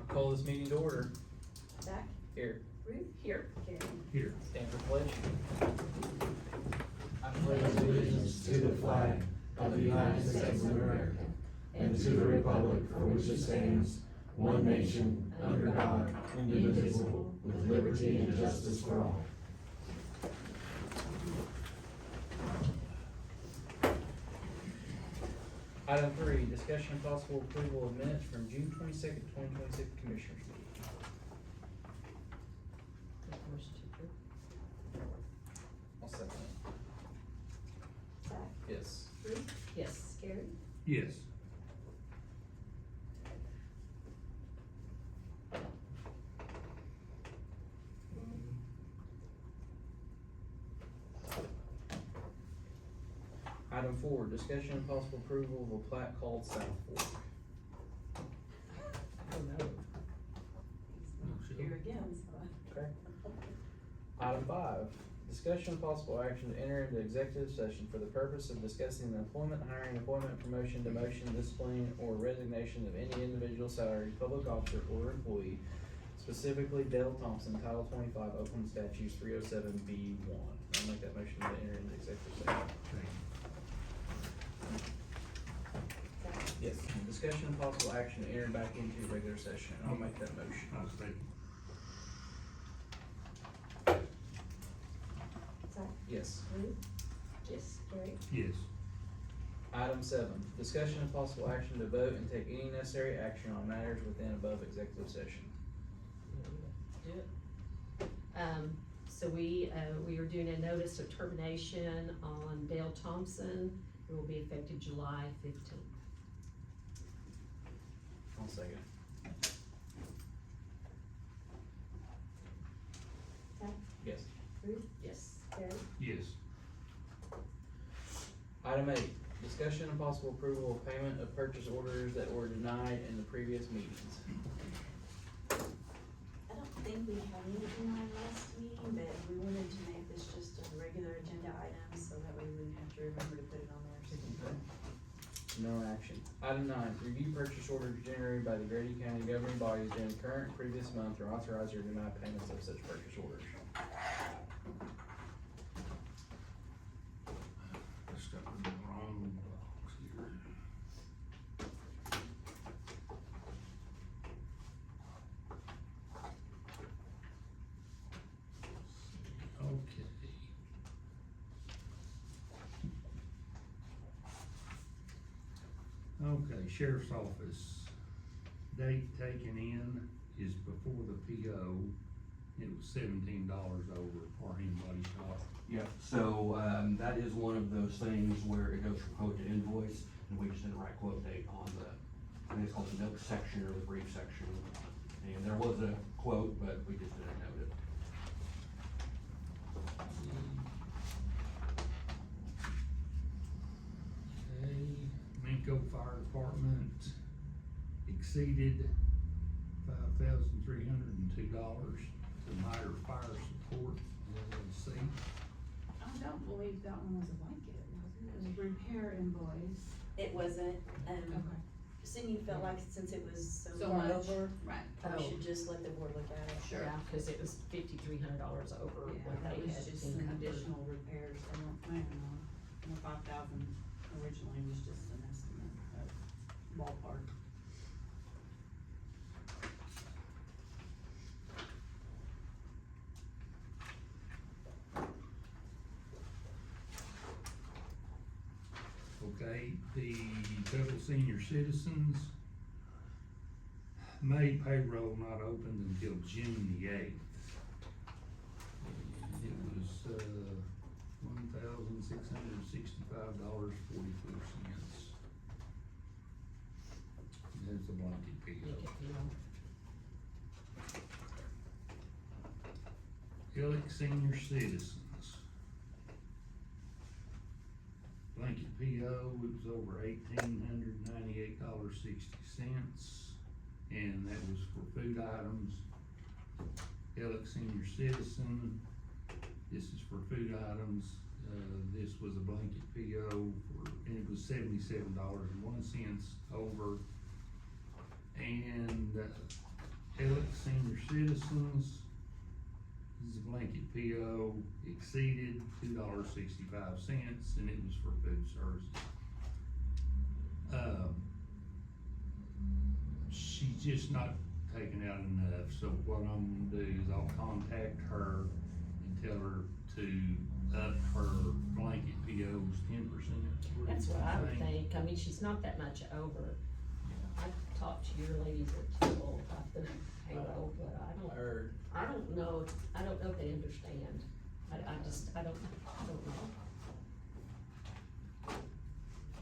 Call this meeting to order. Zach? Here. Ruth? Here. Gary? Here. Stand for pledge. I pledge allegiance to the flag of the United States of America and to the republic for which it stands, one nation, under God, indivisible, with liberty and justice for all. Item 3, discussion and possible approval of minutes from June 22nd, 2026 Commissioners meeting. I'll second it. Zach? Yes. Ruth? Yes. Gary? Yes. Item 4, discussion and possible approval of a plat called South Fork. Oh, no. Here again, so. Okay. Item 5, discussion and possible action to enter into executive session for the purpose of discussing the employment, hiring, appointment, promotion, demotion, discipline, or resignation of any individual salaried public officer or employee, specifically Dale Thompson, Title 25, Oklahoma Statutes 307B1. I'll make that motion to enter into executive session. Zach? Yes. Discussion and possible action to enter back into regular session. I'll make that motion. I'll second. Zach? Yes. Ruth? Yes. Gary? Yes. Item 7, discussion and possible action to vote and take any necessary action on matters within above executive session. Do it. So we are doing a notice of termination on Dale Thompson. It will be effective July 15th. I'll second. Zach? Yes. Ruth? Yes. Gary? Yes. Item 8, discussion and possible approval of payment of purchase orders that were denied in the previous meetings. I don't think we had anything on last meeting, but we wanted to make this just a regular agenda item, so that way we wouldn't have to remember to put it on there. No action. Item 9, review purchase orders generated by the Grady County governing bodies during the current and previous month, or authorize or deny payments of such purchase orders. Stuck in the wrong box here. Okay. Okay, Sheriff's Office, date taken in is before the PO. It was $17 over for him body shop. Yep, so, that is one of those things where it goes from quote to invoice, and we just didn't write quote date on the, I think it's called the note section or the brief section. And there was a quote, but we just didn't note it. Okay, Minko Fire Department exceeded $5,302 to Meyer Fire Support LLC. I don't believe that one was a blanket, was it? It was a repair invoice. It wasn't, Okay. Cindy felt like since it was so So far much. over, Right. we Oh. should just let the board look at it. Sure. Yeah, cause it was $5,300 over Yeah, what that they was had just some encumbered. additional repairs, I don't know, the 5,000 originally was just an estimate of ballpark. Okay, the total senior citizens, May payroll not opened until June the 8th. And it was, $1,665.44. That's a blanket You PO. can, Illick Senior Citizens. Blanket PO, it was over $1,898.60, and that was for food items. Illick Senior Citizen, this is for food items, this was a blanket PO for, and it was $77.01 over. And, Ellick Senior Citizens. This is a blanket PO, exceeded $2.65, and it was for food services. She's just not taking out enough, so what I'm gonna do is I'll contact her and tell her to up her blanket POs 10%. That's what I would think, I mean, she's not that much over. I've talked to your ladies at table about the payroll, but I don't know if they understand. I don't know.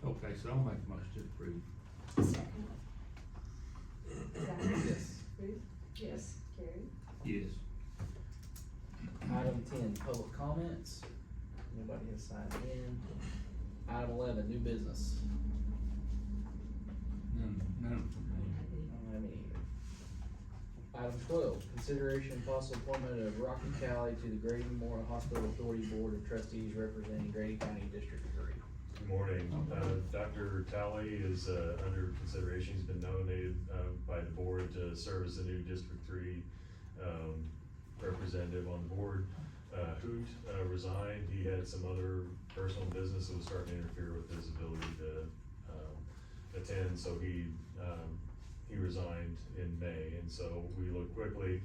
Okay, so I'll make a motion to approve. Second. Zach? Yes. Ruth? Yes. Gary? Yes. Item 10, public comments. Nobody has signed in. Item 11, new business. None for I don't have any either. Item 12, consideration and possible appointment of Rocky Talley to the Grady Memorial Hospital Authority Board of Trustees representing Grady County District 3. Good morning. Dr. Talley is, under consideration. He's been nominated, by the board to serve as the new District 3, representative on the board. Hoot, resigned. He had some other personal business that was starting to interfere with his ability to, attend, so he resigned in May, and so we look quickly.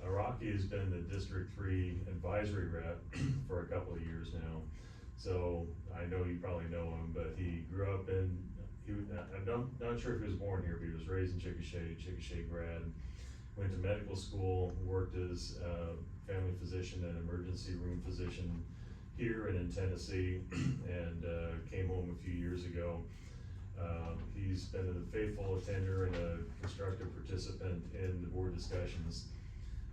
Rocky has been the District 3 advisory rep for a couple of years now. So I know you probably know him, but he grew up in, I'm not sure if he was born here, but he was raised in Chickasha grad. Went to medical school, worked as a family physician and emergency room physician here and in Tennessee, and came home a few years ago. He's been a faithful attender and a constructive participant in the board discussions.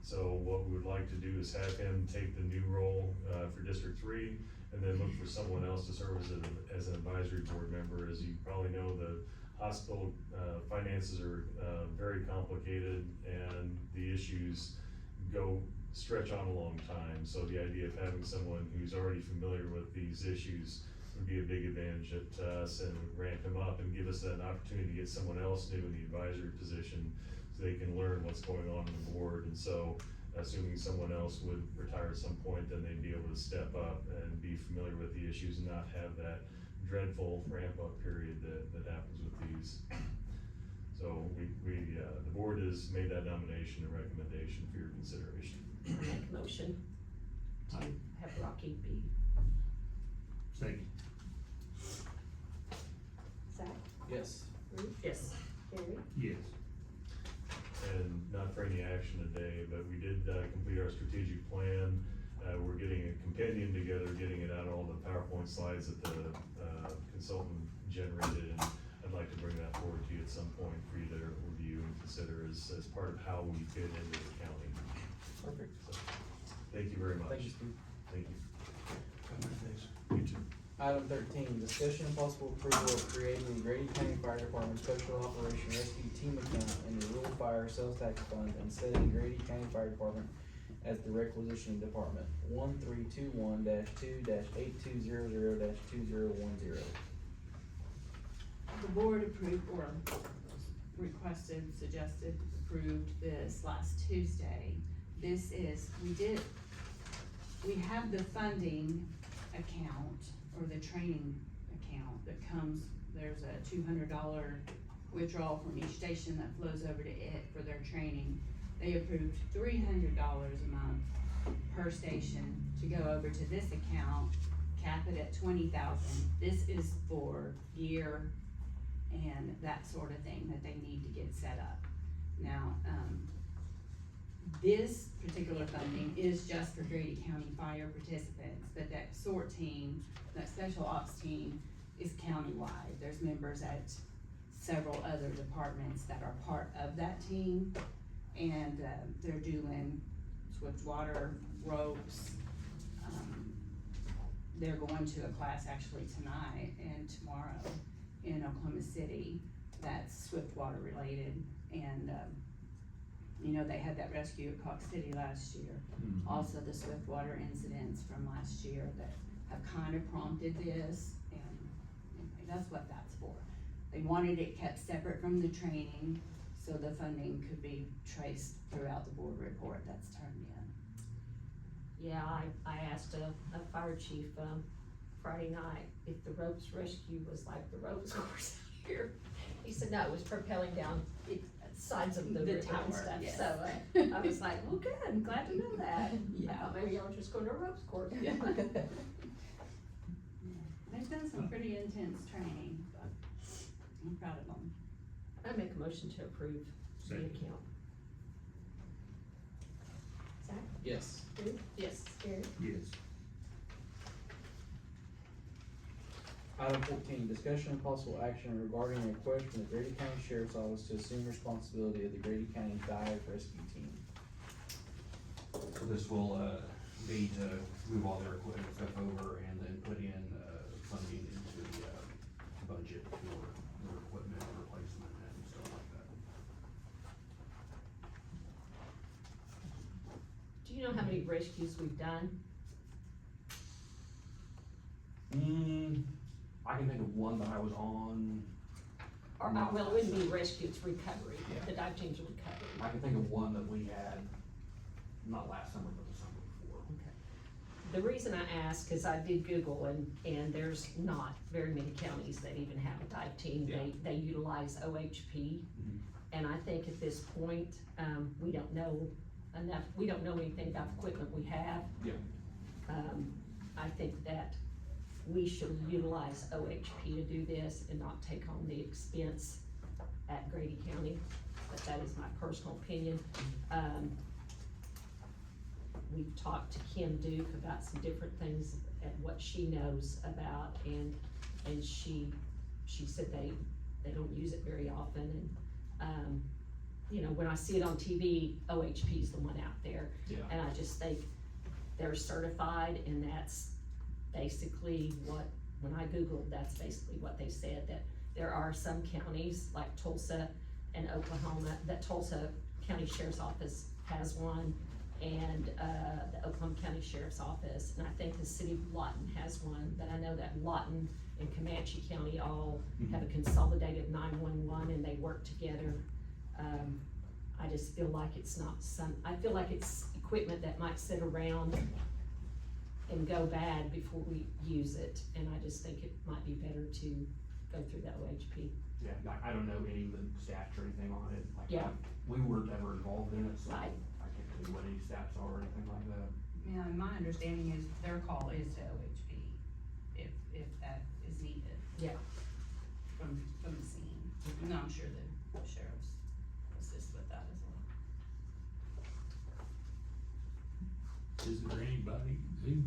So what we would like to do is have him take the new role for District 3, and then look for someone else to serve as an advisory board member. As you probably know, the hospital finances are very complicated, and the issues stretch on a long time. So the idea of having someone who's already familiar with these issues would be a big advantage to us, and would ramp him up and give us an opportunity to get someone else new in the advisory position, so they can learn what's going on in the board. And so, assuming someone else would retire at some point, then they'd be able to step up and be familiar with the issues and not have that dreadful ramp-up period that happens with these. So the board has made that nomination and recommendation for your consideration. I make a motion to have Rocky be. Second. Zach? Yes. Ruth? Yes. Gary? Yes. And not for any action today, but we did complete our strategic plan. We're getting a compendium together, getting it out, all the PowerPoint slides that the consultant generated, and I'd like to bring that forward to you at some point for you to review and consider as part of how we fit into the county. Perfect. So, thank you very much. Thank you, Steve. Thank you. You too. Item 13, discussion and possible approval of creating the Grady County Fire Department Special Operation Rescue Team account in the Rural Fire Sales Tax Fund, and setting Grady County Fire Department as the requisitioning department. 1321-2-8200-2010. The board approved, or requested, suggested, approved this last Tuesday. This is, we have the funding account, or the training account that comes, there's a $200 withdrawal from each station that flows over to it for their training. They approved $300 a month per station to go over to this account, cap it at $20,000. This is for gear and that sort of thing that they need to get set up. Now, this particular funding is just for Grady County fire participants, but that SORT team, that special ops team, is countywide. There's members at several other departments that are part of that team, and they're doing swift water, ropes. They're going to a class actually tonight and tomorrow in Oklahoma City that's swift water related, and you know, they had that rescue at Cox City last year. Mhm. Also the swift water incidents from last year that have kind of prompted this, and anyway, that's what that's for. They wanted it kept separate from the training, so the funding could be traced throughout the board report that's turned in. Yeah, I asked a fire chief, Friday night if the ropes rescue was like the ropes course out here. He said, no, it was propelling down sides of the The river and tower, stuff, yes. so, I was like, well, good, I'm glad to know that. I Yeah. thought maybe y'all were just going to a ropes course. Yeah. They've done some pretty intense training, but I'm proud of them. I make a motion to approve the Second. account. Zach? Yes. Ruth? Yes. Gary? Yes. Item 14, discussion and possible action regarding a request from the Grady County Sheriff's Office to assume responsibility of the Grady County Dive Rescue Team. So this will, be to move all their equipment stuff over and then put in, funding into the, budget for their equipment replacement and stuff like that. Do you know how many rescues we've done? I can think of one that I was on, Or, well, it wouldn't be rescue, it's recovery, Yeah. the dive team's recovery. I can think of one that we had, not last summer, but the summer before. The reason I ask is I did Google and there's not very many counties that even have a dive team. Yeah. They utilize OHP. Mhm. And I think at this point, we don't know enough, we don't know anything about the equipment we have. Yeah. I think that we should utilize OHP to do this and not take on the expense at Grady County, but that is my personal opinion. We've talked to Kim Duke about some different things and what she knows about, and she said they don't use it very often, and, you know, when I see it on TV, OHP is the one out there. Yeah. And I just think they're certified, and that's basically what, when I Googled, that's basically what they said, that there are some counties like Tulsa and Oklahoma, that Tulsa County Sheriff's Office has one, and, the Oklahoma County Sheriff's Office, and I think the city of Lawton has one, but I know that Lawton and Comanche County all have a consolidated 911 and they work together. I just feel like it's not I feel like it's equipment that might sit around and go bad before we use it, and I just think it might be better to go through that OHP. Yeah, I don't know any of the stats or anything on it, like, Yeah. we weren't ever involved in it, so I Right. can't tell you what any stats are or anything like that. Yeah, and my understanding is their call is to OHP, if that is needed. Yeah. From the scene, and I'm sure the sheriffs assist with that as well. Is there anybody who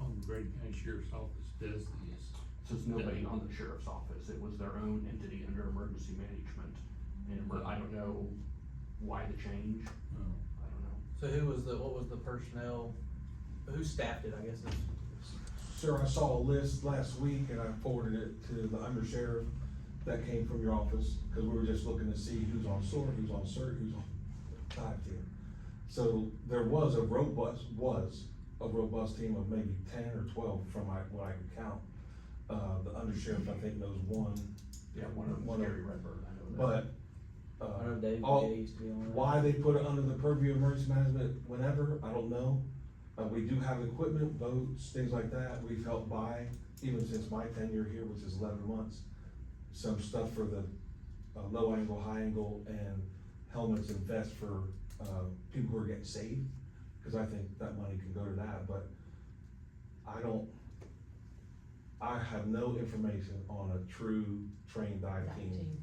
on the Grady County Sheriff's Office does this? So it's nobody on the sheriff's office, it was their own entity under emergency management, and I don't know why the change, Oh, I don't know. So what was the personnel, who staffed it, I guess is? Sir, I saw a list last week and I forwarded it to the undersheriff that came from your office, cause we were just looking to see who's on SOAR, who's on CERT, who's on dive team. So there was a robust team of maybe 10 or 12 from what I could count. The undersheriff, I think, knows one. Yeah, one of them, Gary Redbird, I know that. But, I know David all- Gay used to be on that. why they put it under the purview of emergency management whenever, I don't know. We do have equipment, boats, things like that, we've helped buy, even since my tenure here, which is 11 months, some stuff for the, low angle, high angle, and helmets and vests for, people who are getting saved, cause I think that money can go to that, but I have no information on a true trained dive Dive team. team.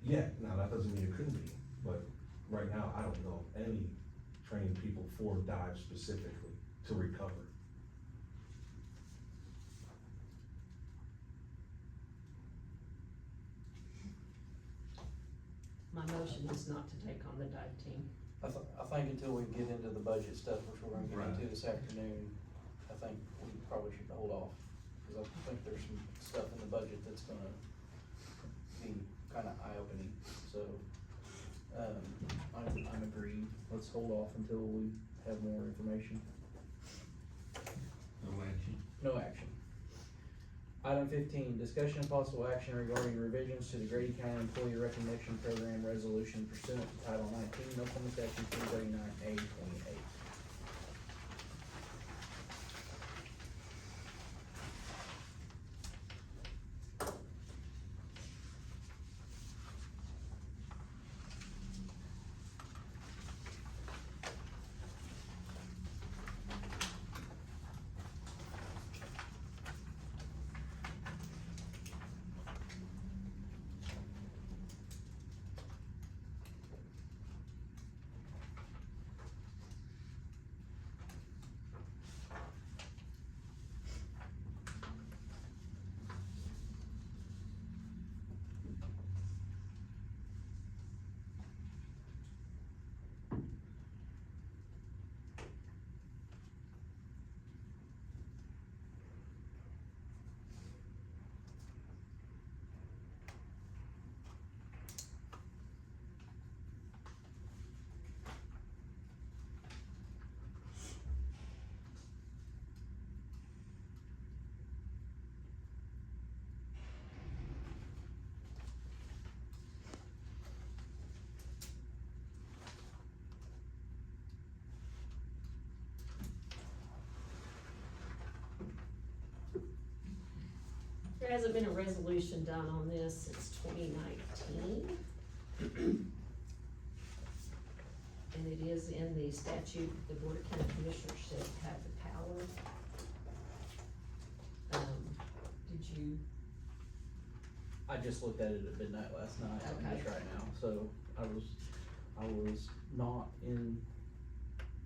Yet, now that doesn't mean it couldn't be, but right now, I don't know of any trained people for dive specifically to recover. My motion is not to take on the dive team. I think until we get into the budget stuff, which we're gonna Right. get into this afternoon, I think we probably should hold off. Cause I think there's some stuff in the budget that's gonna be kinda eye-opening, so, I'm agreed. Let's hold off until we have more information. no action. No action. Item 15, discussion and possible action regarding revisions to the Grady County Employee Recognition Program resolution pursuant to Title 19, Oklahoma Statute 339A28. There hasn't been a resolution done on this since 2019. And it is in the statute, the Board of County Commissioners should have the power. Did you, I just looked at it at midnight last night, Okay. just right now, so I was not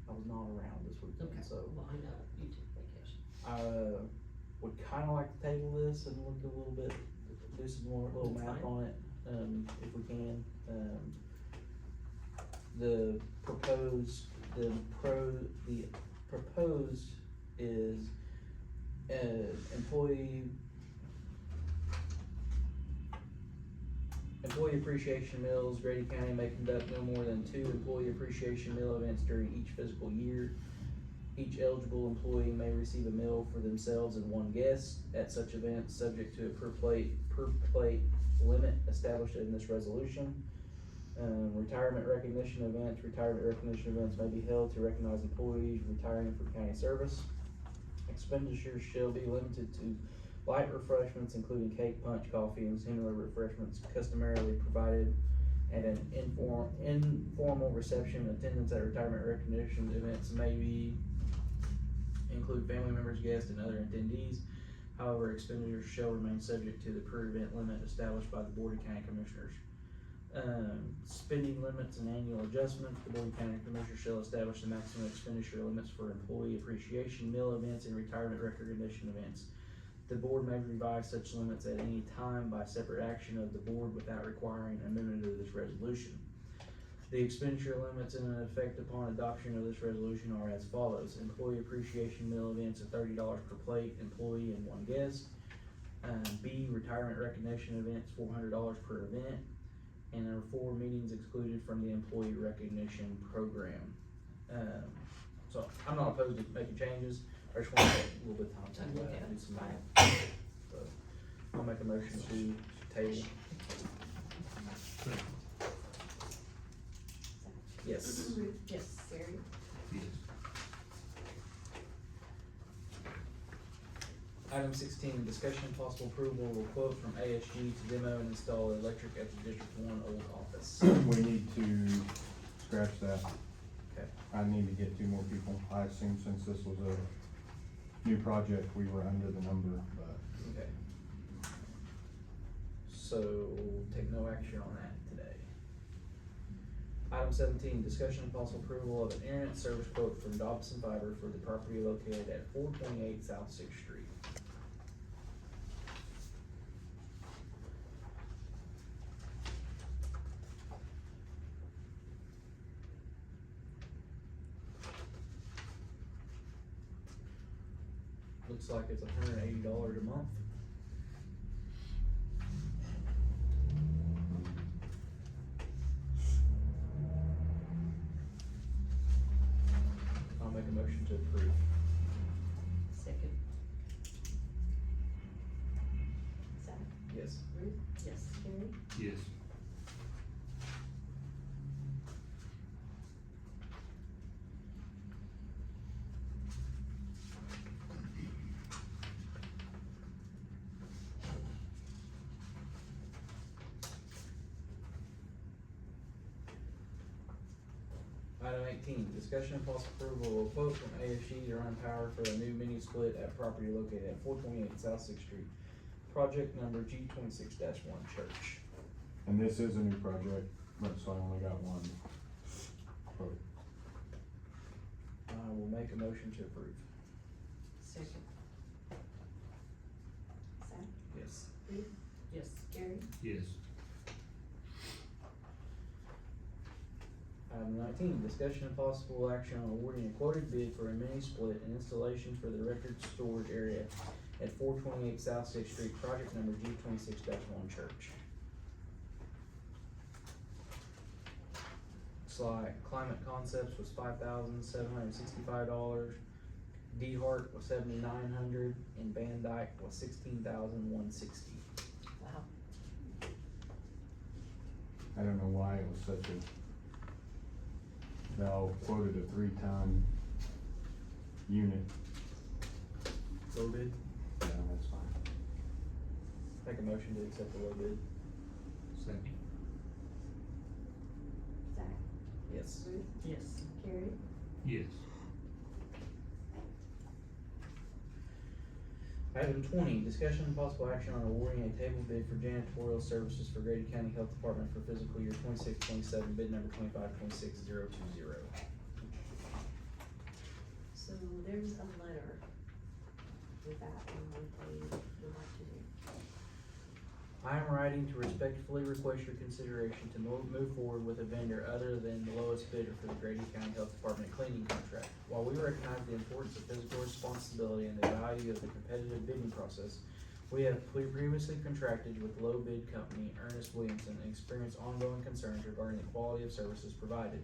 around this okay, weekend, so. well, I know, you took vacation. I would kinda like to table this and look a little bit, do some more little That's math fine. on it, if we can. The proposed is, employee appreciation meals. Grady County may conduct no more than 2 employee appreciation meal events during each fiscal year. Each eligible employee may receive a meal for themselves and 1 guest at such events, subject to a per plate limit established in this resolution. Retirement recognition events may be held to recognize employees retiring from county service. Expenditures shall be limited to light refreshments, including cake, punch, coffee, and similar refreshments customarily provided at an informal reception. Attendance at retirement recognition events may include family members, guests, and other attendees. However, expenditures shall remain subject to the per event limit established by the Board of County Commissioners. Spending limits and annual adjustments. The Board of County Commissioners shall establish the maximum expenditure limits for employee appreciation meal events and retirement recognition events. The board may revise such limits at any time by separate action of the board without requiring amendment of this resolution. The expenditure limits in effect upon adoption of this resolution are as follows. Employee appreciation meal events at $30 per plate, employee and 1 guest. B, retirement recognition events, $400 per event. And there are 4 meetings excluded from the employee recognition program. So I'm not opposed to making changes. I just want to take a little bit of time to look at do it. some math. So I'll make a motion to table. Second. Yes. Yes. Gary? Yes. Item 16, discussion and possible approval of a quote from ASG to demo and install electric at the District 1 old office. We need to scratch that. Okay. I need to get 2 more people. I assume since this was a new project, we were under the number, but Okay. So take no action on that today. Item 17, discussion and possible approval of an internet service quote from Dobson Fiber for the property located at 428 South 6th Street. Looks like it's $180 a month. I'll make a motion to approve. Second. Yes. Ruth, Yes. Gary, Yes. Item 18, discussion and possible approval of a quote from AFG to run power for a new mini split at property located at 428 South Sixth Street. Project number G26-1 Church. And this is a new project, but so I only got one quote. I will make a motion to approve. Second. Zach, Yes. Ruth, Yes. Gary, Yes. Item 19, discussion and possible action on awarding a quoted bid for a mini split and installation for the record storage area at 428 South Sixth Street, project number G26-1 Church. Climate Concepts was $5,765, D-Hart was $7,900, and Van Dyke was $16,160. Wow. I don't know why it was such a, they all quoted a 3-ton unit. Low bid? Yeah, that's fine. Make a motion to accept the low bid. Second. Zach, Yes. Ruth, Yes. Gary, Yes. Item 20, discussion and possible action on awarding a table bid for janitorial services for Grady County Health Department for fiscal year 26-27, bid number 25-26-020. so there's a letter with that on what they would like to do. I am writing to respectfully request your consideration to move forward with a vendor other than the lowest bidder for the Grady County Health Department cleaning contract. While we recognize the importance of physical responsibility and the value of the competitive bidding process, we have previously contracted with low bid company Ernest Williamson and experienced ongoing concerns regarding the quality of services provided.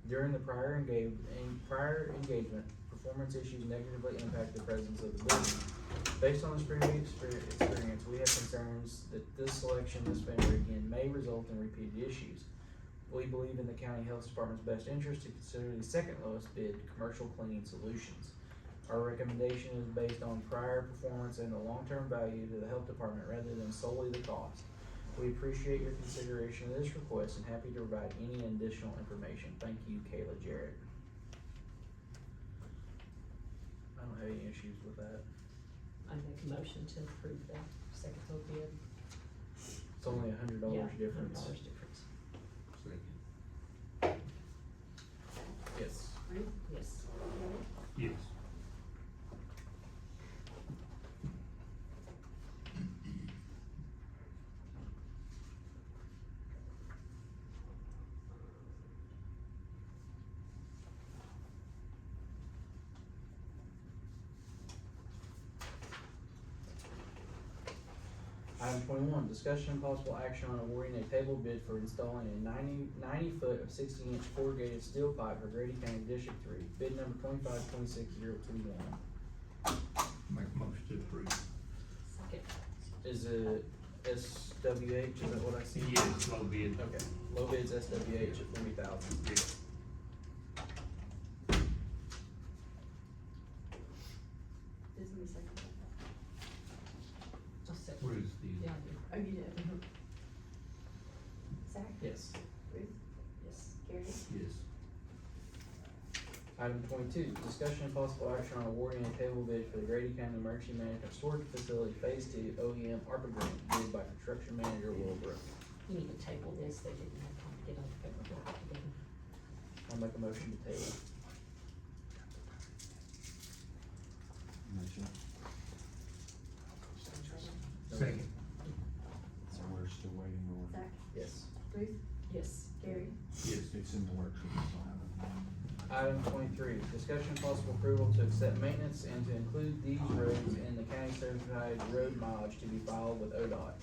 During the prior engagement, performance issues negatively impact the presence of the building. Based on this previous experience, we have concerns that this selection of vendor again may result in repeated issues. We believe in the county health department's best interest to consider the second lowest bid, Commercial Cleaning Solutions. Our recommendation is based on prior performance and the long-term value to the health department rather than solely the cost. We appreciate your consideration of this request and happy to provide any additional information. Thank you, Kayla Jarrett. I don't have any issues with that. I make a motion to approve the second low bid. It's only $100 Yeah, difference. $100 difference. Second. Yes. Ruth, Yes. Gary, Yes. Item 21, discussion and possible action on awarding a table bid for installing a 90 foot of 60-inch corrugated steel pipe for Grady County District 3, bid number 25-26-021. Make a motion to approve. Second. Is it SWH, is that what I see? Yes, low bid. Okay, low bid's SWH at 40,000. Yes. does me second. I'll second. Bruce did. Yeah, I do. Oh, you did? Zach, Yes. Ruth, Yes. Gary, Yes. Item 22, discussion and possible action on awarding a table bid for the Grady County Emergency Management Storage Facility Phase 2 OEM ARPA grant bid by construction manager Will Brook. You need to table this, they didn't have time to get on the paperwork together. I'll make a motion to table. Second. So we're still waiting on, Zach, Yes. Ruth, Yes. Gary, Yes. it's in the works, we just don't have it. Item 23, discussion and possible approval to accept maintenance and to include these roads in the county certified road mileage to be filed with ODOT.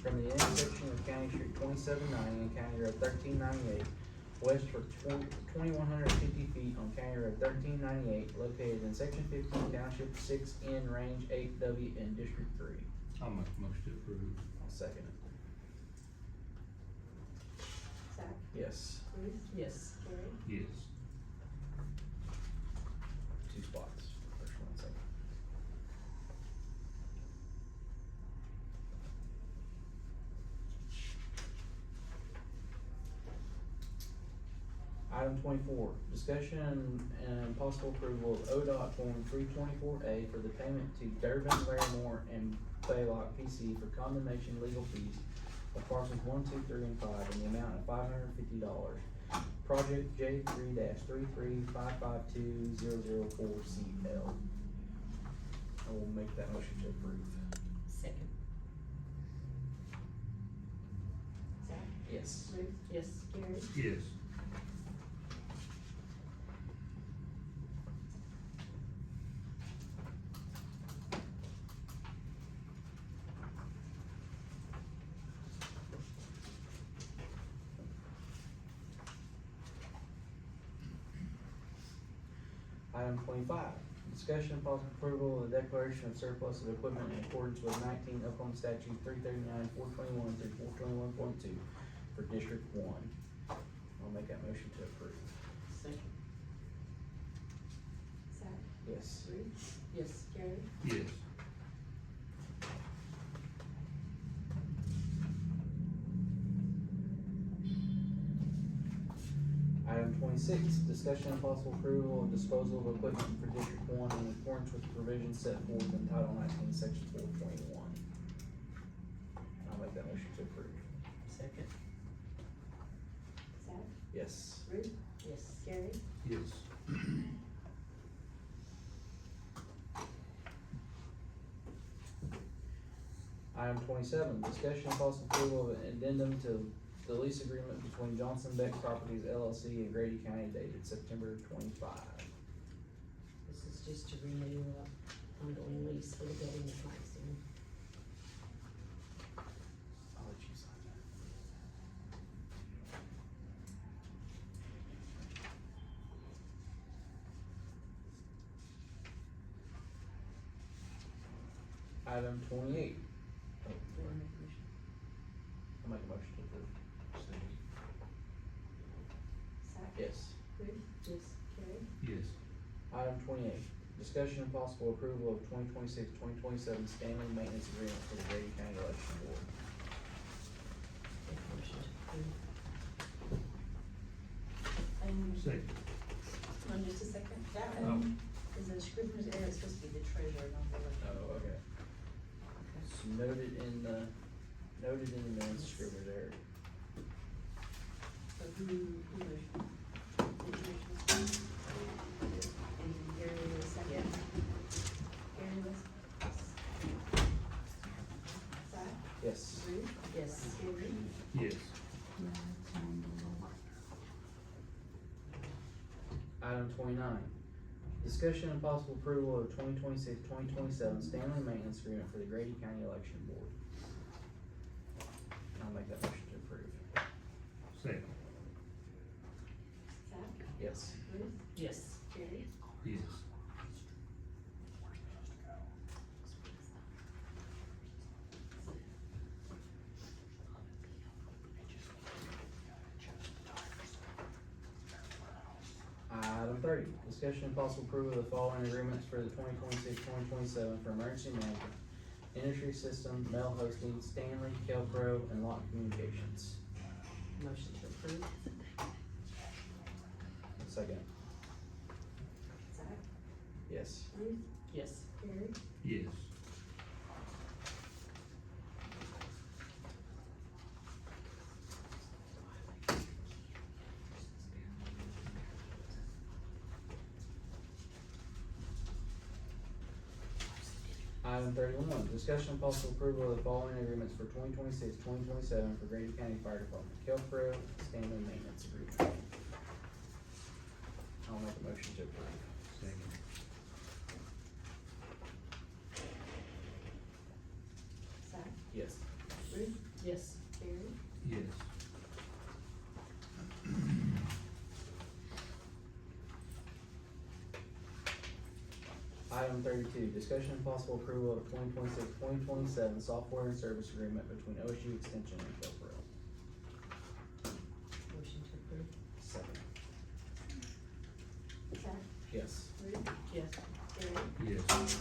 From the intersection of County Street 2790 and County Road 1398, west for 2,150 feet on County Road 1398, located in Section 15, Township 6N, Range 8W in District 3. I'll make a motion to approve. I'll second it. Zach, Yes, Ruth, Yes. Gary, Yes. 2 spots, first one, second. Item 24, discussion and possible approval of ODOT Form 324A for the payment to Durbin, Larimore, and Baylock PC for condemnation legal fees of parcels 1, 2, 3, and 5 in the amount of $550. Project J3-33552-004CL. I will make that motion to approve. Second. Zach, Yes. Ruth, Yes. Gary, Yes. Item 25, discussion and possible approval of the declaration of surplus of equipment in accordance with 19 Oklahoma statute 339, 421 through 421.2 for District 1. I'll make that motion to approve. Second. Zach, Yes. Ruth, Yes. Gary, Yes. Item 26, discussion and possible approval of disposal of equipment for District 1 in accordance with the provisions set forth in Title 19, Section 421. I'll make that motion to approve. Second. Zach, Yes. Ruth, Yes. Gary, Yes. Item 27, discussion and possible approval of an addendum to the lease agreement between Johnson Beck Properties LLC and Grady County dated September 25. This is just to renew ongoing lease for the building at Maxine. I'll let you sign that. Item 28. Do you wanna make a motion? I'll make a motion to approve. Zach, Yes. Ruth, Yes. Gary, Yes. Item 28, discussion and possible approval of 2026-2027 Stanley Maintenance Agreement for the Grady County Election Board. Make a motion to approve. Second. Want just a second? That Oh. one is a scrivener's error, it's supposed to be the treasurer, not the elected. Oh, okay. It's noted in the minutes, Scrivener's error. So who motioned? Did you motion? And Gary was second? Gary was? Zach, Yes. Ruth, Yes. Gary, Yes. Item 29, discussion and possible approval of 2026-2027 Stanley Maintenance Agreement for the Grady County Election Board. I'll make that motion to approve. Second. Zach, Yes. Ruth, Yes. Gary, Yes. Item 30, discussion and possible approval of the following agreements for the 2026-2027 for emergency management, industry system, mail hosting, Stanley, Kelpro, and Lock Communications. Motion to approve. Second. Zach, Yes. Ruth, Yes. Gary, Yes. Item 31, discussion and possible approval of the following agreements for 2026-2027 for Grady County Fire Department, Kelpro, Stanley Maintenance Agreement. I'll make a motion to approve. Second. Zach, Yes. Ruth, Yes. Gary, Yes. Item Item 32, discussion and possible approval of 2026-2027 software and service agreement between OSU Extension and Kelpro. Motion to approve. Second. Zach, Yes. Ruth, Yes. Gary, Yes.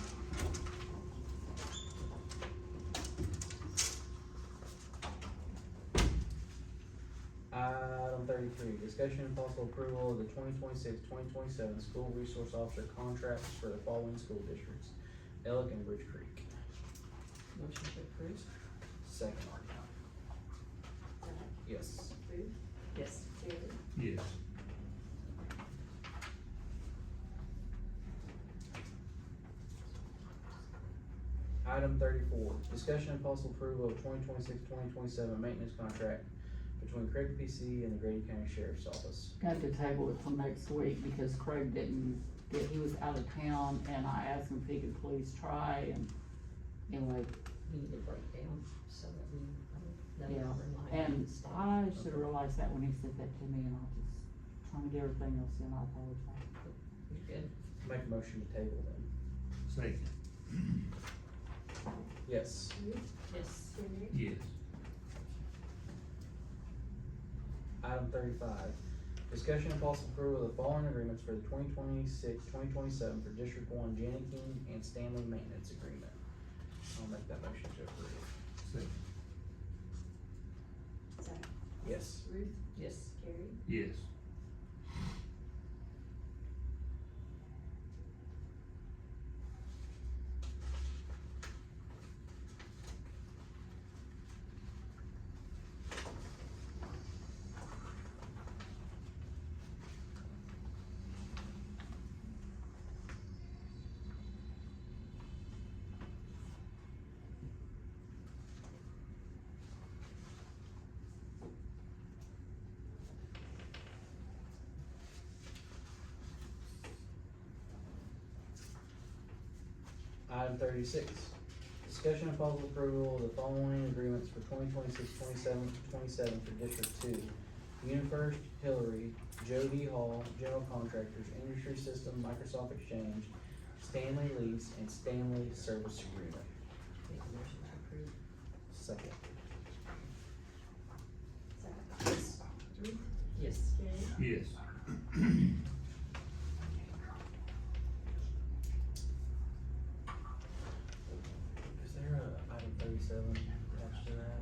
Item 33, discussion and possible approval of the 2026-2027 school resource officer contracts for the following school districts: Elk and Bridge Creek. Motion to approve. Second. Zach, Yes. Ruth, Yes. Gary, Yes. Item 34, discussion and possible approval of 2026-2027 maintenance contract between Craig PC and the Grady County Sheriff's Office. Got to table it till next week because Craig didn't he was out of town and I asked him if he could please try and anyway, We need to break down so that we, know yeah. our line And stuff. I should've realized that when he said that to me and I was trying to get everything else in, I apologize. You're good. Make a motion to table then. Second. Yes. Ruth, Yes. Gary, Yes. Item 35, discussion and possible approval of the following agreements for the 2026-2027 for District 1 Janney King and Stanley Maintenance Agreement. I'll make that motion to approve. Second. Zach, Yes. Ruth, Yes. Gary, Yes. Item 36, discussion and possible approval of the following agreements for 2026-27 for District 2. UniFirst, Hillary, Jody Hall, General Contractors, Industry System, Microsoft Exchange, Stanley Lease, and Stanley Service Agreement. Make a motion to approve. Second. Zach, Yes. Ruth, Yes. Gary, Yes. Is there a item 37 attached to that?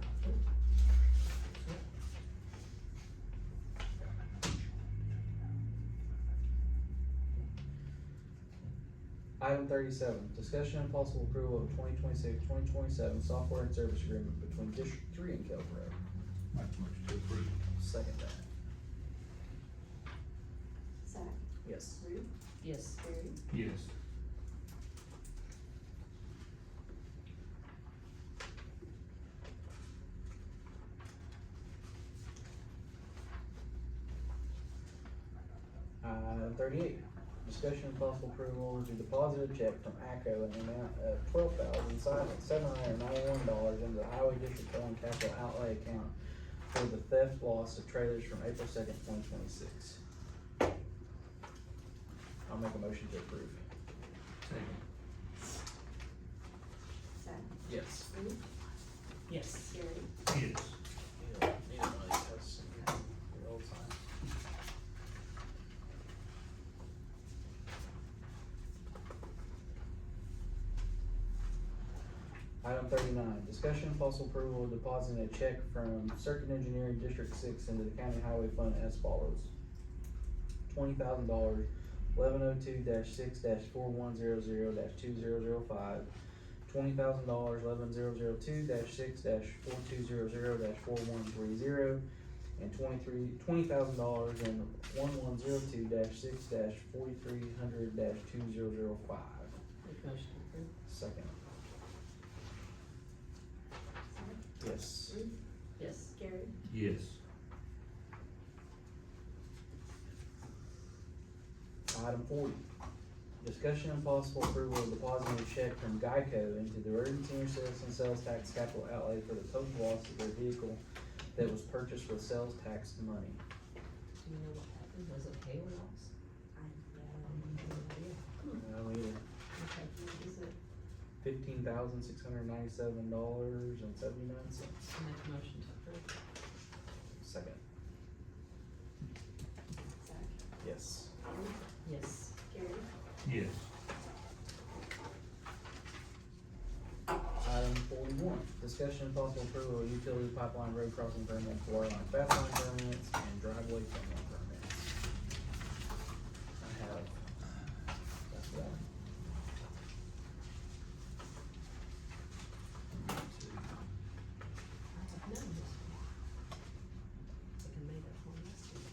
Item 37, discussion and possible approval of 2026-2027 software and service agreement between District 3 and Kelp Road. Make a motion to approve. Second that. Zach, Yes. Ruth, Yes. Gary, Yes. Item 38, discussion and possible approval to deposit a check from ACO in the amount of $12,791 into the Highway District 1 capital outlay account for the theft loss of trailers from April 2nd, 2026. I'll make a motion to approve. Second. Zach, Yes. Ruth, Yes. Gary, Yes. Neither one of these has your old sign. Item 39, discussion and possible approval of depositing a check from Circuit Engineering District 6 into the County Highway Fund as follows: $20,000, 1102-6-4100-2005, $20,000, 1102-6-4200-4130, and $20,000 and 1102-6-4300-2005. Make a motion to approve. Second. Zach, Yes. Ruth, Yes. Gary, Yes. Item 40, discussion and possible approval of depositing a check from Geico into the Urban Senior Citizen Sales Tax Capital Outlay for the total loss of their vehicle that was purchased with sales tax money. Do you know what happened? Was it hail loss? I, No idea. No, either. Okay. What is it? $15,697.79. I make a motion to approve. Second. Zach? Yes. Ruth? Yes. Gary? Yes. Item 41, discussion and possible approval of utility pipeline road crossing permits, water line fast line permits, and driveway permit permits. I have, that's that. I have none this week. I think I made up one last week.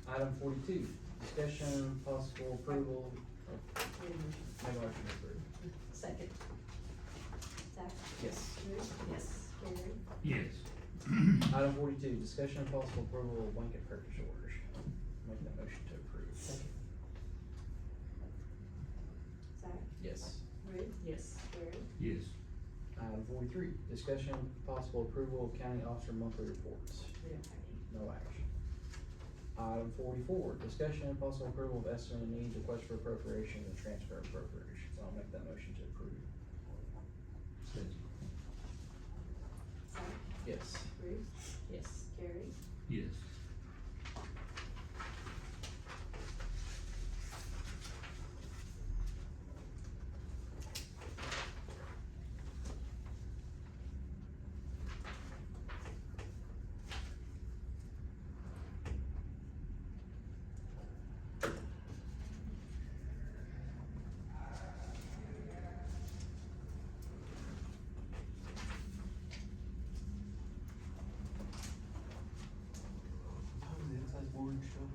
Item 42, discussion, possible approval of, Need a motion. make a motion to approve. Second. Zach? Yes. Ruth? Yes. Gary? Yes. Item 42, discussion and possible approval of blanket purchase orders. Make that motion to approve. Second. Zach? Yes. Ruth? Yes. Gary? Yes. Item 43, discussion and possible approval of county officer monthly reports. We don't have any. No action. Item 44, discussion and possible approval of estimated needs, request for appropriation and transfer appropriations. I'll make that motion to approve. Zach? Yes. Ruth? Yes. Gary? Yes. How was the inside board show?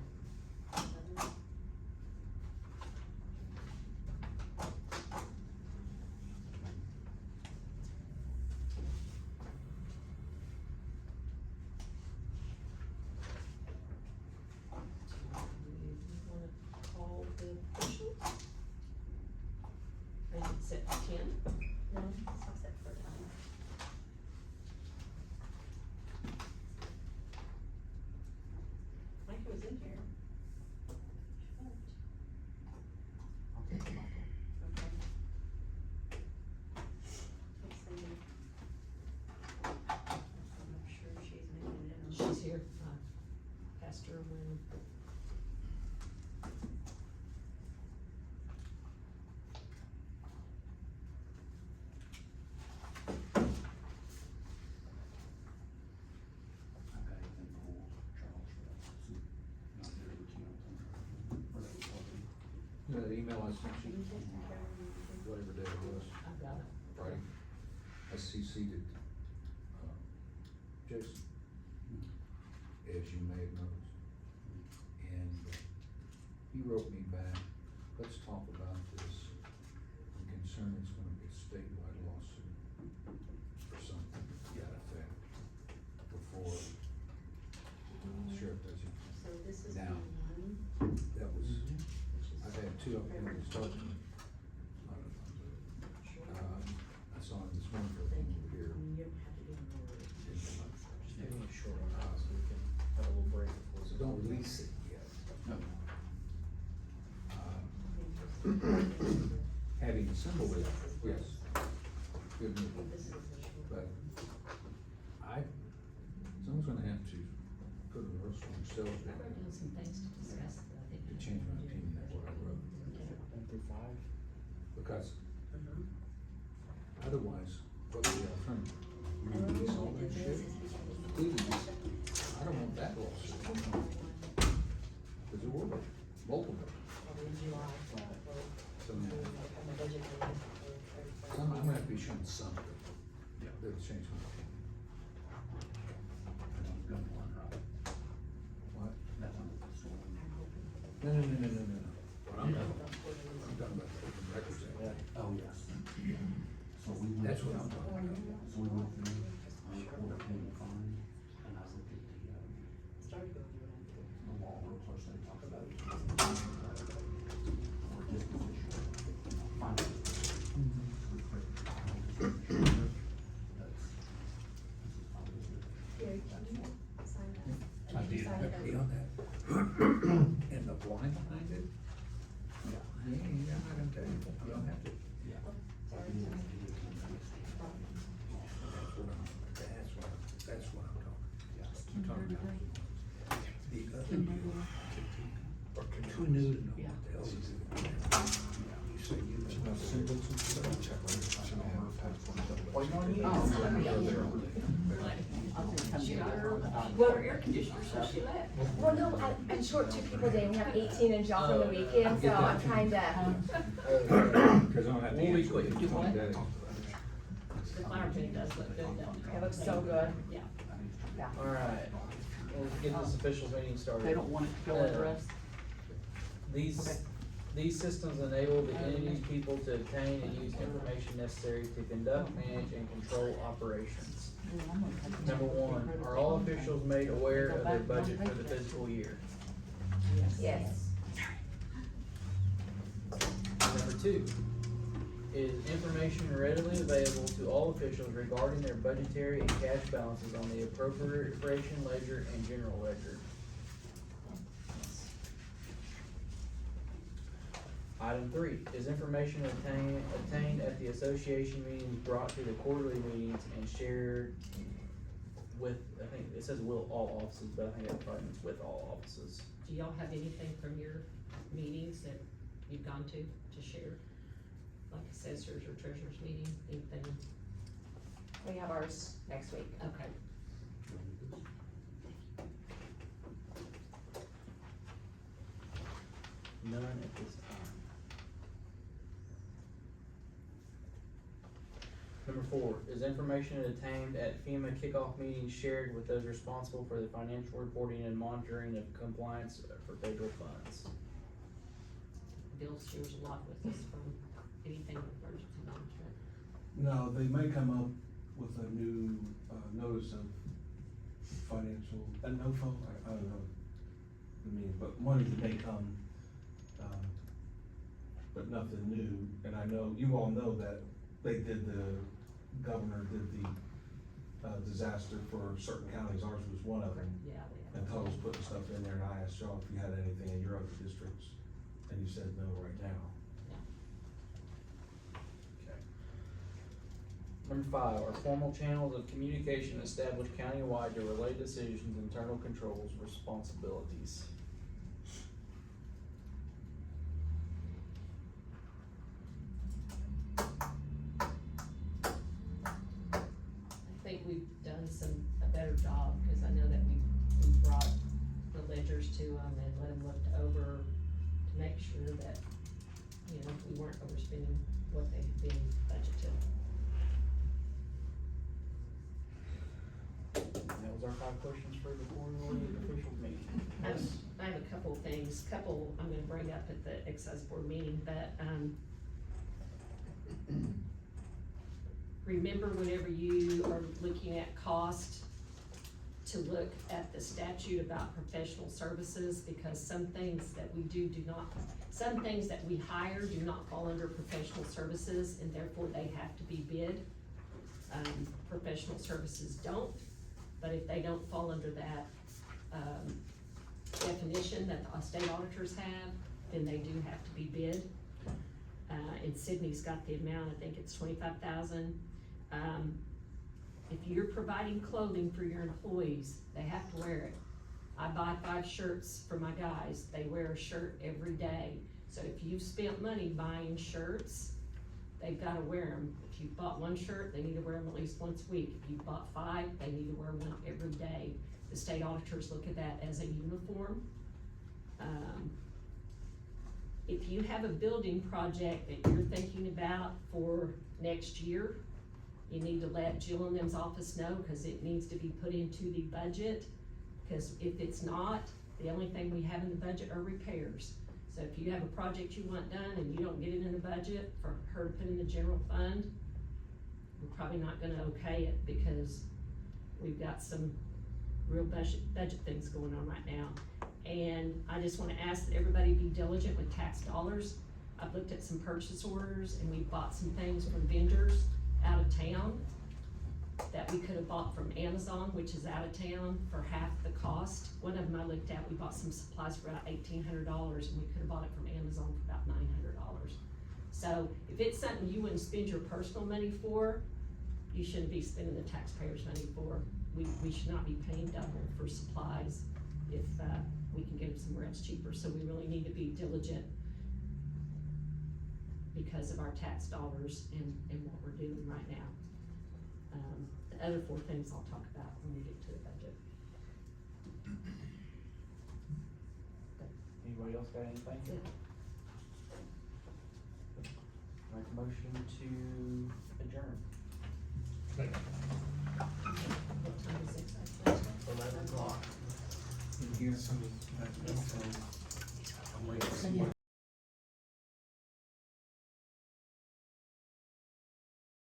Do you wanna call the officials? Are you set for 10? No, it's not set for time. Mike was in here. She left. I'll take the Michael. Okay. Let's see. I'm not sure she's making it in. She's here. Passed her when. You know, the email I sent Can you, you just take care of everything? whatever day it was, I've got it. Friday, I CC'd it, Jason, as you may have noticed. And he wrote me back, let's talk about this. I'm concerned it's gonna be a statewide lawsuit or something to that effect before the sheriff does it. So this is Now. one, That was, which is. I've had two of them that's talking. I saw him this morning, Thank over you. here. I mean, you don't have to do an order. Just give me a short one, so we can have a little break before. So don't release it yet. No. Having assembled it, yes, good news. This is the short But one. someone's gonna have to put a real strong sales We're down doing some things to discuss that I think. to change my opinion of what I wrote. 1 through 5. Because Mhm. otherwise, what's the alternative? Release all that shit? Please, I don't want that law mentioned something. Yeah, they'll change my opinion. Gun one, right? What? That one. No. What I'm talking about the Open Records Act. Oh, yes. So we went. That's what I'm talking about. So we went through, report paying the fine, and I looked at Started going to what the law, real close, they talk about it. Or disposition, fine. Gary, can you sign that? I did. Sign it Be over. on that. And the why behind it? Yeah, I'm not gonna tell you, you don't have to. Sorry. That's what I'm talking about. The other deal, or canoe, to know what the hell is it. You say you. Well, her air conditioner, so she left. Well, no, I'm short 2 people today, we have 18 and off on the weekend, so I'm trying to, Cause I don't have to We'll be answer quick. it. Do what? The flower paint does look good though. it looks so good. Yeah. Alright, let's get this official meeting started. They don't want it to go with the rest? These systems enable the entities, people to obtain and use information necessary to conduct, manage, and control operations. Number one, are all officials made aware of their budget for the fiscal year? Yes. Number two, is information readily available to all officials regarding their budgetary and cash balances on the appropriation ledger and general ledger? Item three, is information obtained at the association meetings brought to the quarterly meetings and shared with, I think it says will all offices, but I think that probably means with all offices. Do y'all have anything from your meetings that you've gone to share? Like assessors or treasurers meeting, anything? We have ours next week. Okay. None at this time. Number four, is information obtained at FEMA kickoff meetings shared with those responsible for the financial reporting and monitoring of compliance for federal funds? Bill shares a lot with us from anything with emergency management. No, they may come up with a new, notice of financial, NOFO, I don't know. I mean, but money may come, but nothing new. And I know, you all know that they did governor did the, disaster for certain counties, ours was one of them. Yeah, And Total's putting stuff in there, and I asked y'all if you had anything in your other districts, and you said no right now. Okay. Number five, are formal channels of communication established countywide to relay decisions, internal controls, responsibilities? I think we've done a better job, cause I know that we brought the ledgers to them and let them look over to make sure that, you know, we weren't overspending what they had been budgeted. That was our 5 questions for the quarterly official meeting. I have a couple of things, I'm gonna bring up at the excise board meeting, but, remember whenever you are looking at cost, to look at the statute about professional services, because some things that we do not, some things that we hire do not fall under professional services, and therefore they have to be bid. Professional services don't, but if they don't fall under that, definition that the state auditors have, then they do have to be bid. And Sydney's got the amount, I think it's 25,000. If you're providing clothing for your employees, they have to wear it. I buy 5 shirts for my guys, they wear a shirt every day. So if you've spent money buying shirts, they've gotta wear them. If you bought 1 shirt, they need to wear them at least once a week. If you bought 5, they need to wear one every day. The state auditors look at that as a uniform. If you have a building project that you're thinking about for next year, You need to let Jill and them's office know, cause it needs to be put into the budget. Cause if it's not, the only thing we have in the budget are repairs. So if you have a project you want done and you don't get it in the budget for her to put in the general fund, we're probably not gonna okay it, because we've got some real budget things going on right now. And I just wanna ask that everybody be diligent with tax dollars. I've looked at some purchase orders and we bought some things from vendors out of town that we could have bought from Amazon, which is out of town, for half the cost. One of them I looked at, we bought some supplies for about $1,800 and we could have bought it from Amazon for about $900. So if it's something you wouldn't spend your personal money for, you shouldn't be spending the taxpayers' money for. We should not be paying double for supplies if, we can get them somewhere else cheaper. So we really need to be diligent because of our tax dollars and what we're doing right now. The other 4 things I'll talk about when we get to the budget. Anybody else got anything? Yeah. Make a motion to adjourn. What time is it? 11 o'clock. Here's some, I'm waiting.